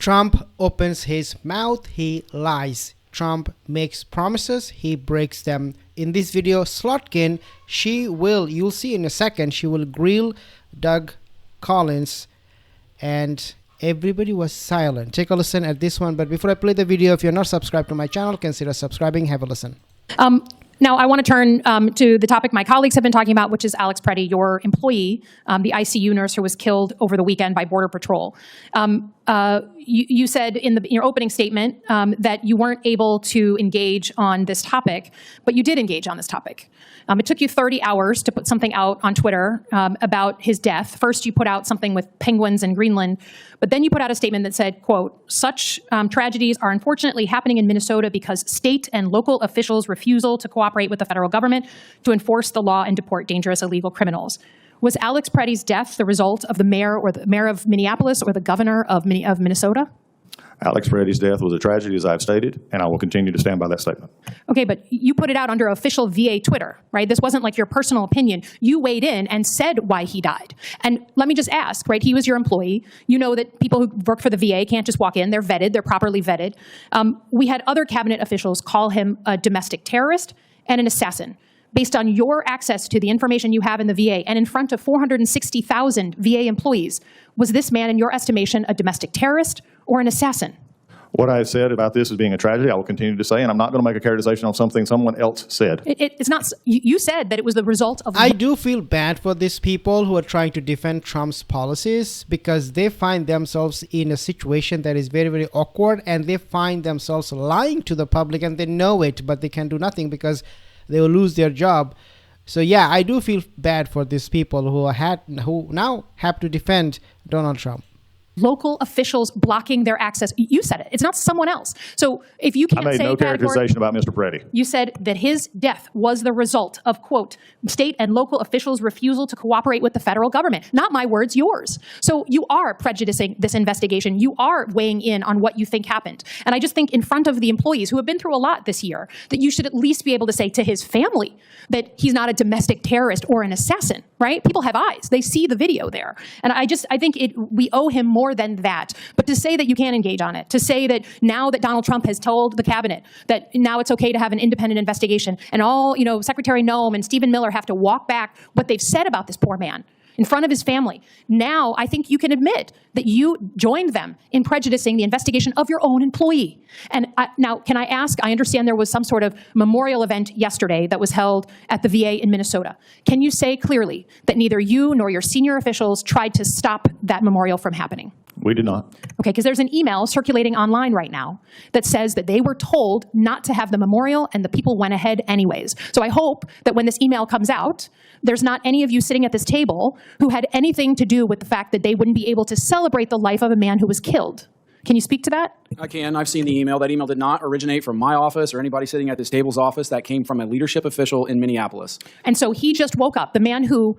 Trump opens his mouth, he lies. Trump makes promises, he breaks them. In this video, Slotkin, you'll see in a second, she will grill Doug Collins, and everybody was silent. Take a listen at this one, but before I play the video, if you're not subscribed to my channel, consider subscribing. Have a listen. Now, I want to turn to the topic my colleagues have been talking about, which is Alex Pretti, your employee, the ICU nurse who was killed over the weekend by Border Patrol. You said in your opening statement that you weren't able to engage on this topic, but you did engage on this topic. It took you 30 hours to put something out on Twitter about his death. First, you put out something with penguins in Greenland, but then you put out a statement that said, quote, "Such tragedies are unfortunately happening in Minnesota because state and local officials' refusal to cooperate with the federal government to enforce the law and deport dangerous illegal criminals." Was Alex Pretti's death the result of the mayor of Minneapolis or the governor of Minnesota? Alex Pretti's death was a tragedy, as I've stated, and I will continue to stand by that statement. Okay, but you put it out under official VA Twitter, right? This wasn't like your personal opinion. You weighed in and said why he died. And let me just ask, right? He was your employee. You know that people who work for the VA can't just walk in. They're vetted. They're properly vetted. We had other cabinet officials call him a domestic terrorist and an assassin. Based on your access to the information you have in the VA and in front of 460,000 VA employees, was this man, in your estimation, a domestic terrorist or an assassin? What I said about this as being a tragedy, I will continue to say, and I'm not going to make a characterization on something someone else said. It's not. You said that it was the result of. I do feel bad for these people who are trying to defend Trump's policies because they find themselves in a situation that is very, very awkward, and they find themselves lying to the public, and they know it, but they can do nothing because they will lose their job. So yeah, I do feel bad for these people who now have to defend Donald Trump. Local officials blocking their access. You said it. It's not someone else. So if you can't say... I made no characterization about Mr. Pretti. You said that his death was the result of, quote, state and local officials' refusal to cooperate with the federal government. Not my words, yours. So you are prejudicing this investigation. You are weighing in on what you think happened. And I just think in front of the employees who have been through a lot this year, that you should at least be able to say to his family that he's not a domestic terrorist or an assassin, right? People have eyes. They see the video there. And I think we owe him more than that. But to say that you can't engage on it, to say that now that Donald Trump has told the cabinet that now it's okay to have an independent investigation, and all, Secretary Noem and Stephen Miller have to walk back what they've said about this poor man in front of his family. Now, I think you can admit that you joined them in prejudicing the investigation of your own employee. And now, can I ask, I understand there was some sort of memorial event yesterday that was held at the VA in Minnesota. Can you say clearly that neither you nor your senior officials tried to stop that memorial from happening? We did not. Okay, because there's an email circulating online right now that says that they were told not to have the memorial and the people went ahead anyways. So I hope that when this email comes out, there's not any of you sitting at this table who had anything to do with the fact that they wouldn't be able to celebrate the life of a man who was killed. Can you speak to that? I can. I've seen the email. That email did not originate from my office or anybody sitting at this table's office. That came from a leadership official in Minneapolis. And so he just woke up, the man or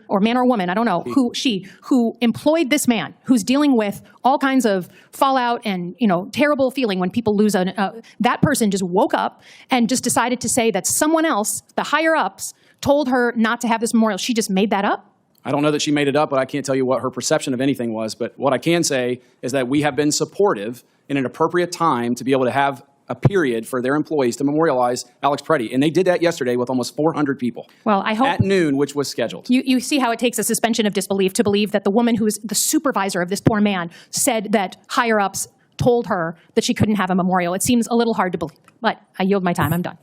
woman, I don't know, who employed this man, who's dealing with all kinds of fallout and, terrible feeling when people lose that person just woke up and just decided to say that someone else, the higher ups, told her not to have this memorial. She just made that up? I don't know that she made it up, but I can't tell you what her perception of anything was. But what I can say is that we have been supportive in an appropriate time to be able to have a period for their employees to memorialize Alex Pretti. And they did that yesterday with almost 400 people. Well, I hope... At noon, which was scheduled. You see how it takes a suspension of disbelief to believe that the woman who is the supervisor of this poor man said that higher-ups told her that she couldn't have a memorial. It seems a little hard to believe. But I yield my time. I'm done.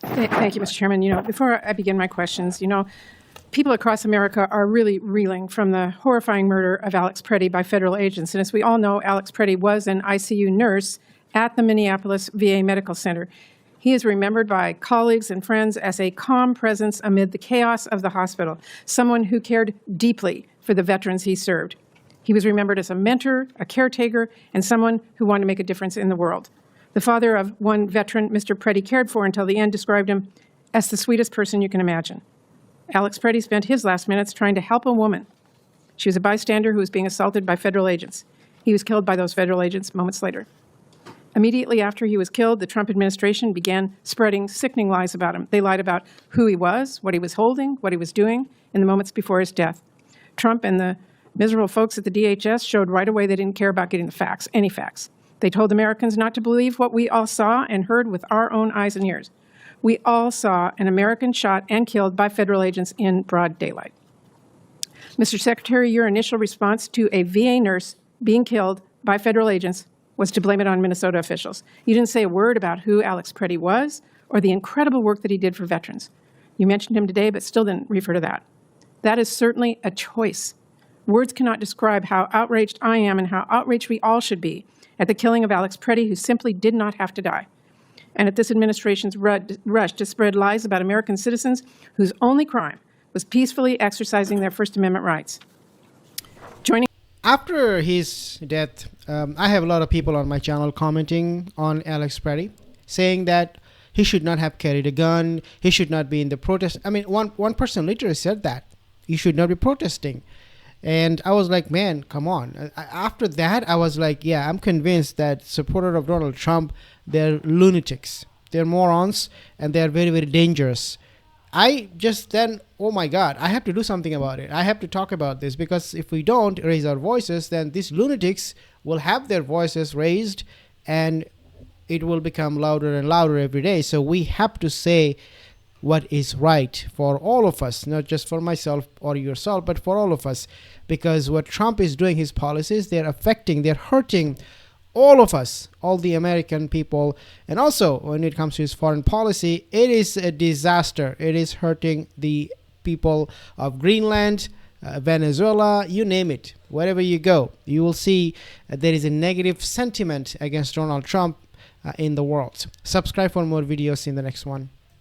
Thank you, Mr. Chairman. Before I begin my questions, people across America are really reeling from the horrifying murder of Alex Pretti by federal agents. And as we all know, Alex Pretti was an ICU nurse at the Minneapolis VA Medical Center. He is remembered by colleagues and friends as a calm presence amid the chaos of the hospital, someone who cared deeply for the veterans he served. He was remembered as a mentor, a caretaker, and someone who wanted to make a difference in the world. The father of one veteran Mr. Pretti cared for until the end described him as the sweetest person you can imagine. Alex Pretti spent his last minutes trying to help a woman. She was a bystander who was being assaulted by federal agents. He was killed by those federal agents moments later. Immediately after he was killed, the Trump administration began spreading sickening lies about him. They lied about who he was, what he was holding, what he was doing in the moments before his death. Trump and the miserable folks at the DHS showed right away they didn't care about getting the facts, any facts. They told Americans not to believe what we all saw and heard with our own eyes and ears. We all saw an American shot and killed by federal agents in broad daylight. Mr. Secretary, your initial response to a VA nurse being killed by federal agents was to blame it on Minnesota officials. You didn't say a word about who Alex Pretti was or the incredible work that he did for veterans. You mentioned him today, but still didn't refer to that. That is certainly a choice. Words cannot describe how outraged I am and how outraged we all should be at the killing of Alex Pretti, who simply did not have to die, and at this administration's rush to spread lies about American citizens whose only crime was peacefully exercising their First Amendment rights. After his death, I have a lot of people on my channel commenting on Alex Pretti, saying that he should not have carried a gun, he should not be in the protest. I mean, one person literally said that. You should not be protesting. And I was like, man, come on. After that, I was like, yeah, I'm convinced that supporters of Donald Trump, they're lunatics. They're morons, and they're very, very dangerous. I just then, oh my God, I have to do something about it. I have to talk about this, because if we don't raise our voices, then these lunatics will have their voices raised, and it will become louder and louder every day. So we have to say what is right for all of us, not just for myself or yourself, but for all of us. Because what Trump is doing, his policies, they're hurting all of us, all the American people. And also, when it comes to his foreign policy, it is a disaster. It is hurting the people of Greenland, Venezuela, you name it. Wherever you go, you will see there is a negative sentiment against Donald Trump in the world. Subscribe for more videos in the next one.